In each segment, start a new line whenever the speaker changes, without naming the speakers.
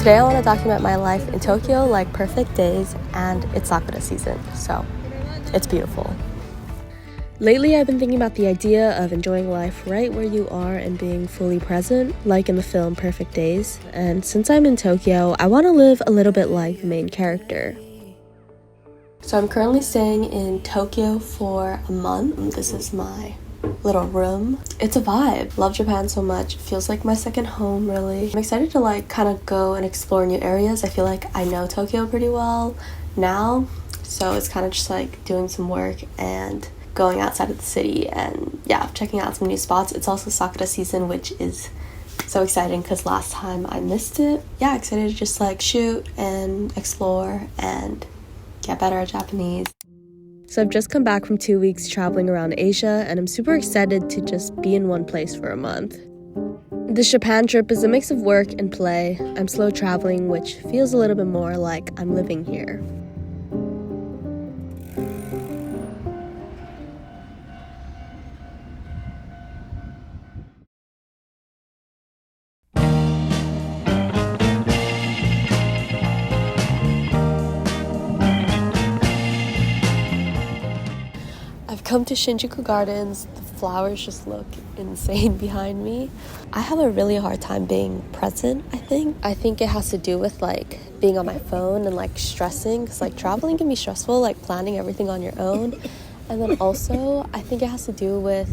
Today I want to document my life in Tokyo like perfect days, and it's sakura season, so it's beautiful. Lately, I've been thinking about the idea of enjoying life right where you are and being fully present, like in the film Perfect Days. And since I'm in Tokyo, I want to live a little bit like the main character. So I'm currently staying in Tokyo for a month. This is my little room. It's a vibe. Love Japan so much. It feels like my second home, really. I'm excited to like kind of go and explore new areas. I feel like I know Tokyo pretty well now, so it's kind of just like doing some work and going outside of the city and yeah, checking out some new spots. It's also sakura season, which is so exciting because last time I missed it. Yeah, excited to just like shoot and explore and get better at Japanese. So I've just come back from 2 weeks traveling around Asia, and I'm super excited to just be in one place for a month. This Japan trip is a mix of work and play. I'm slow traveling, which feels a little bit more like I'm living here. I've come to Shinjuku Gardens. The flowers just look insane behind me. I have a really hard time being present, I think. I think it has to do with like being on my phone and like stressing, because like traveling can be stressful, like planning everything on your own. And then also I think it has to do with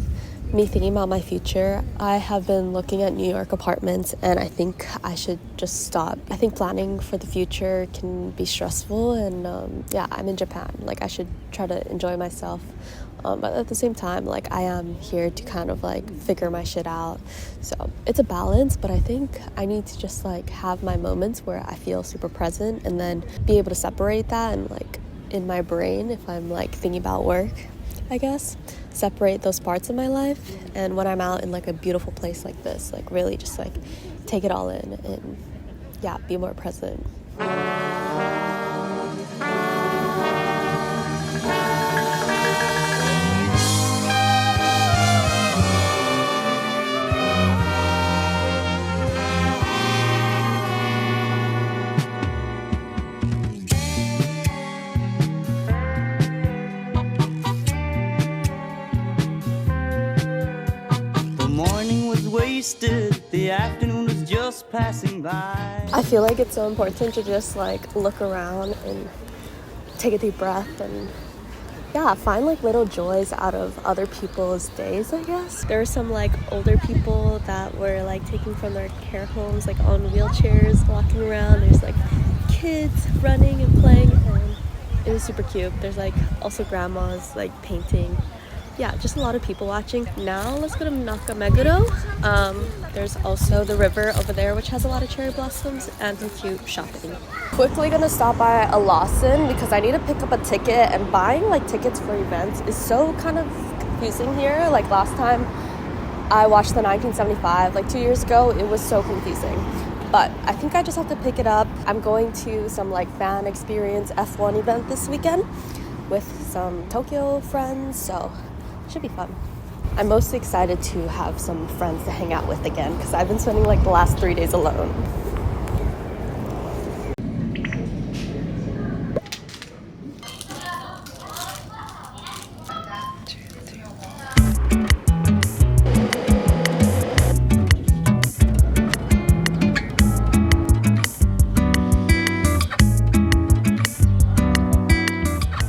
me thinking about my future. I have been looking at New York apartments and I think I should just stop. I think planning for the future can be stressful, and yeah, I'm in Japan. Like I should try to enjoy myself. But at the same time, like I am here to kind of like figure my shit out. So it's a balance, but I think I need to just like have my moments where I feel super present and then be able to separate that, and like in my brain, if I'm like thinking about work, I guess, separate those parts of my life. And when I'm out in like a beautiful place like this, like really just like take it all in and yeah, be more present.
The afternoon was just passing by.
I feel like it's so important to just like look around and take a deep breath and yeah, find like little joys out of other people's days, I guess. There were some like older people that were like taken from their care homes, like on wheelchairs, walking around. There's like kids running and playing, and it was super cute. There's like also grandmas like painting. Yeah, just a lot of people watching. Now let's go to Meguro. There's also the river over there, which has a lot of cherry blossoms and some cute shopping. Quickly gonna stop by a Lawson because I need to pick up a ticket, and buying like tickets for events is so kind of confusing here. Like last time I watched the 1975, like 2 years ago, it was so confusing. But I think I just have to pick it up. I'm going to some like fan experience F1 event this weekend with some Tokyo friends, so should be fun. I'm mostly excited to have some friends to hang out with again because I've been spending like the last 3 days alone.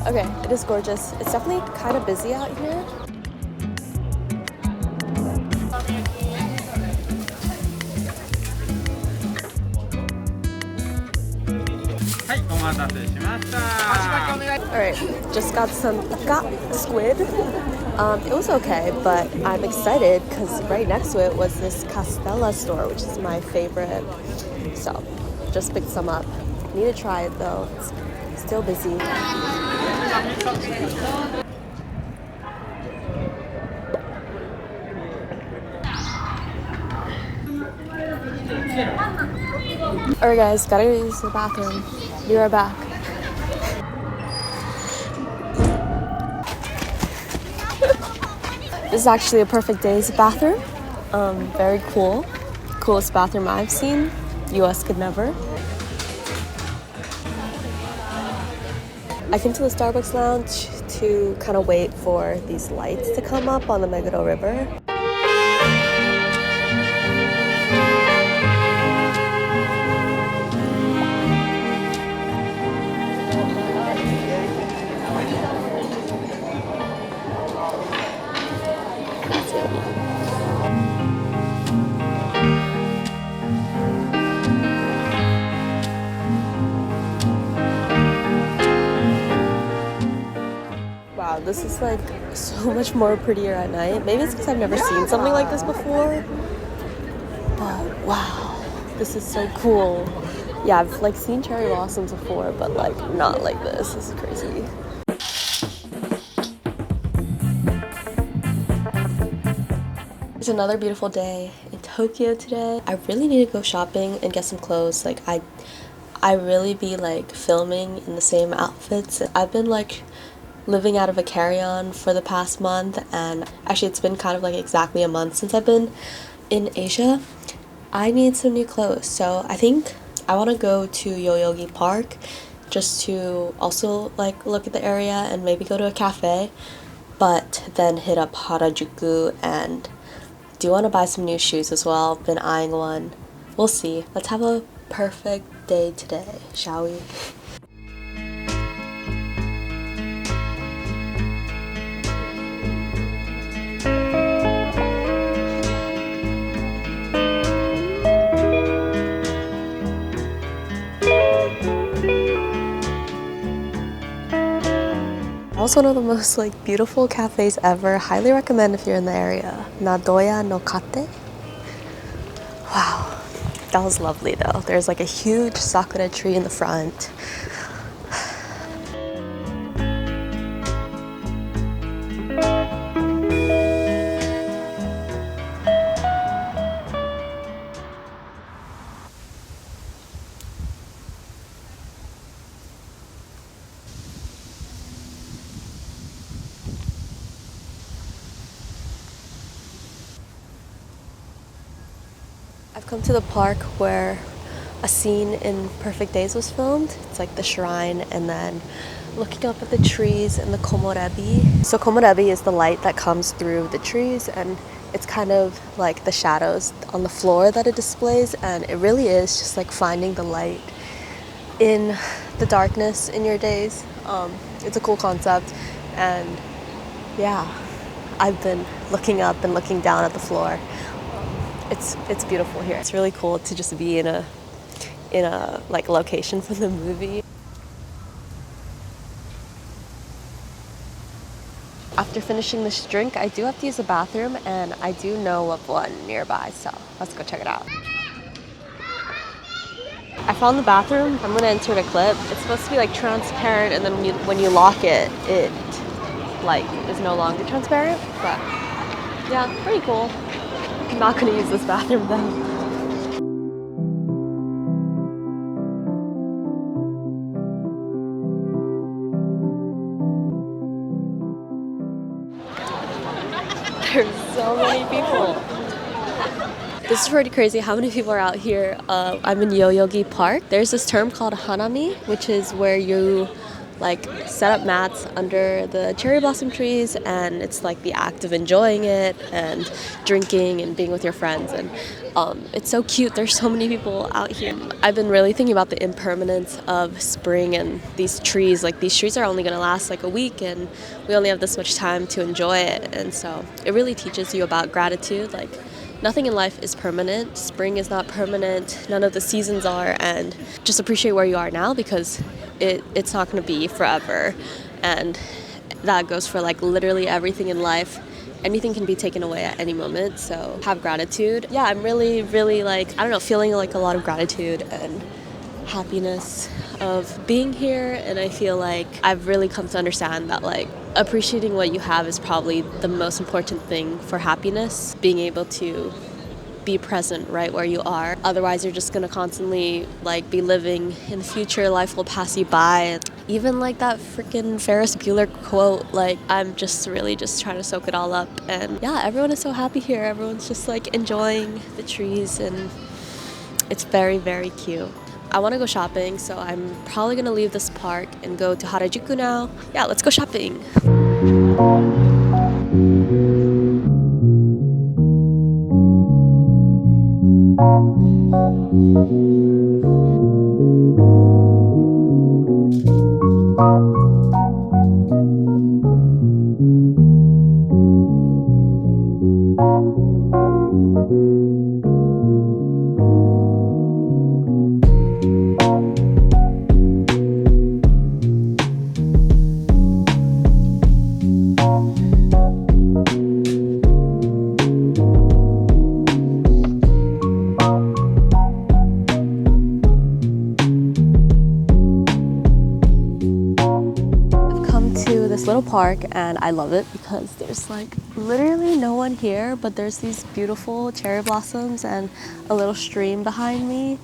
Okay, it is gorgeous. It's definitely kind of busy out here. Alright, just got some squid. It was okay, but I'm excited because right next to it was this Castella store, which is my favorite. So, just picked some up. Need to try it though. It's still busy. Alright guys, gotta use the bathroom. Be right back. This is actually a Perfect Days bathroom. Very cool. Coolest bathroom I've seen. US could never. I came to the Starbucks lounge to kind of wait for these lights to come up on the Meguro River. Wow, this is like so much more prettier at night. Maybe it's because I've never seen something like this before. But wow, this is so cool. Yeah, I've like seen cherry blossoms before, but like not like this. This is crazy. It's another beautiful day in Tokyo today. I really need to go shopping and get some clothes. Like I really be like filming in the same outfits. I've been like living out of a carry-on for the past month, and actually it's been kind of like exactly a month since I've been in Asia. I need some new clothes, so I think I want to go to Yoyogi Park just to also like look at the area and maybe go to a cafe, but then hit up Harajuku and do want to buy some new shoes as well. Been eyeing one. We'll see. Let's have a perfect day today, shall we? Also one of the most like beautiful cafes ever. Highly recommend if you're in the area. Nadoya no katte. Wow, that was lovely though. There's like a huge sakura tree in the front. I've come to the park where a scene in Perfect Days was filmed. It's like the shrine and then looking up at the trees and the komorebi. So komorebi is the light that comes through the trees, and it's kind of like the shadows on the floor that it displays, and it really is just like finding the light in the darkness in your days. It's a cool concept, and yeah, I've been looking up and looking down at the floor. It's beautiful here. It's really cool to just be in a like location from the movie. After finishing this drink, I do have to use the bathroom, and I do know of one nearby, so let's go check it out. I found the bathroom. I'm gonna insert a clip. It's supposed to be like transparent, and then when you lock it, it like is no longer transparent. But yeah, pretty cool. I'm not gonna use this bathroom though. There's so many people. This is pretty crazy how many people are out here. I'm in Yoyogi Park. There's this term called hanami, which is where you like set up mats under the cherry blossom trees, and it's like the act of enjoying it and drinking and being with your friends, and it's so cute. There's so many people out here. I've been really thinking about the impermanence of spring and these trees. Like these trees are only gonna last like a week, and we only have this much time to enjoy it, and so it really teaches you about gratitude. Like nothing in life is permanent. Spring is not permanent. None of the seasons are, and just appreciate where you are now, because it's not going to be forever. And that goes for like literally everything in life. Anything can be taken away at any moment, so have gratitude. Yeah, I'm really, really like, I don't know, feeling like a lot of gratitude and happiness of being here, and I feel like I've really come to understand that like appreciating what you have is probably the most important thing for happiness. Being able to be present right where you are. Otherwise, you're just gonna constantly like be living in the future. Life will pass you by. Even like that freaking Ferris Bueller quote, like I'm just really just trying to soak it all up. And yeah, everyone is so happy here. Everyone's just like enjoying the trees, and it's very, very cute. I want to go shopping, so I'm probably gonna leave this park and go to Harajuku now. Yeah, let's go shopping. To this little park and I love it because there's like literally no one here, but there's these beautiful cherry blossoms and a little stream behind me,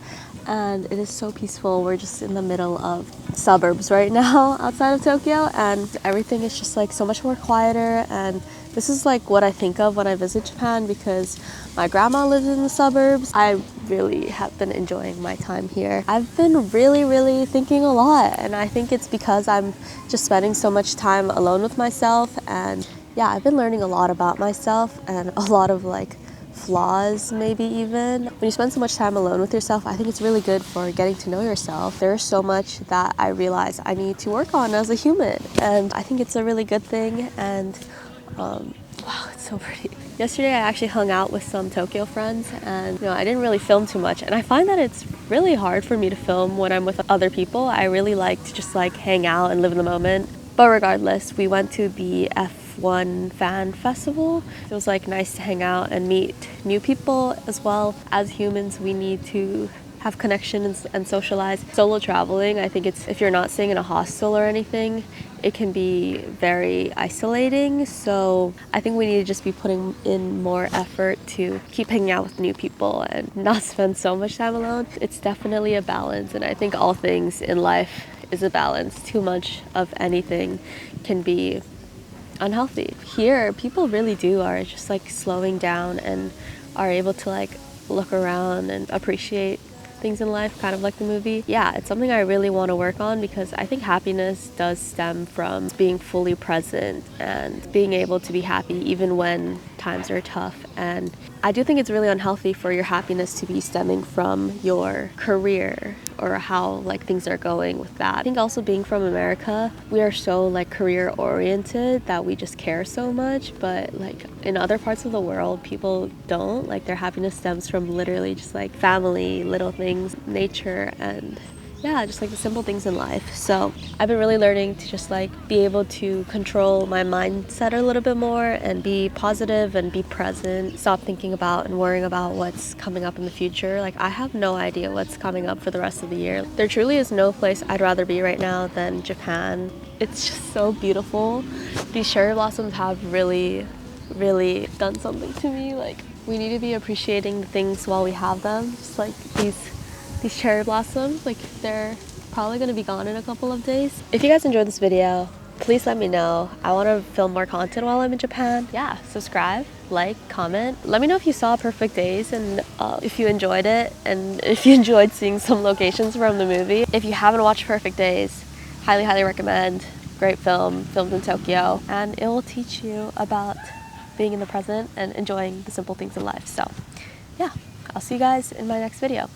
and it is so peaceful. We're just in the middle of suburbs right now outside of Tokyo, and everything is just like so much more quieter, and this is like what I think of when I visit Japan because my grandma lives in the suburbs. I really have been enjoying my time here. I've been really thinking a lot, and I think it's because I'm just spending so much time alone with myself, and yeah, I've been learning a lot about myself and a lot of like flaws maybe even. When you spend so much time alone with yourself, I think it's really good for getting to know yourself. There's so much that I realize I need to work on as a human, and I think it's a really good thing. And wow, it's so pretty. Yesterday I actually hung out with some Tokyo friends, and I didn't really film too much, and I find that it's really hard for me to film when I'm with other people. I really like to just like hang out and live in the moment. But regardless, we went to the F1 fan festival. It was like nice to hang out and meet new people as well. As humans, we need to have connections and socialize. Solo traveling, I think it's, if you're not staying in a hostel or anything, it can be very isolating. So I think we need to just be putting in more effort to keep hanging out with new people and not spend so much time alone. It's definitely a balance, and I think all things in life is a balance. Too much of anything can be unhealthy. Here, people really are just like slowing down and are able to like look around and appreciate things in life, kind of like the movie. Yeah, it's something I really want to work on because I think happiness does stem from being fully present and being able to be happy even when times are tough. And I do think it's really unhealthy for your happiness to be stemming from your career or how like things are going with that. I think also being from America, we are so like career oriented that we just care so much, but like in other parts of the world, people don't. Like their happiness stems from literally just like family, little things, nature, and yeah, just like the simple things in life. So I've been really learning to just like be able to control my mindset a little bit more and be positive and be present, stop thinking about and worrying about what's coming up in the future. Like I have no idea what's coming up for the rest of the year. There truly is no place I'd rather be right now than Japan. It's just so beautiful. These cherry blossoms have really done something to me. Like we need to be appreciating the things while we have them. Just like these cherry blossoms, like they're probably going to be gone in a couple of days. If you guys enjoyed this video, please let me know. I want to film more content while I'm in Japan. Yeah, subscribe, like, comment. Let me know if you saw Perfect Days and if you enjoyed it and if you enjoyed seeing some locations from the movie. If you haven't watched Perfect Days, highly recommend. Great film, filmed in Tokyo, and it will teach you about being in the present and enjoying the simple things in life. So yeah, I'll see you guys in my next video.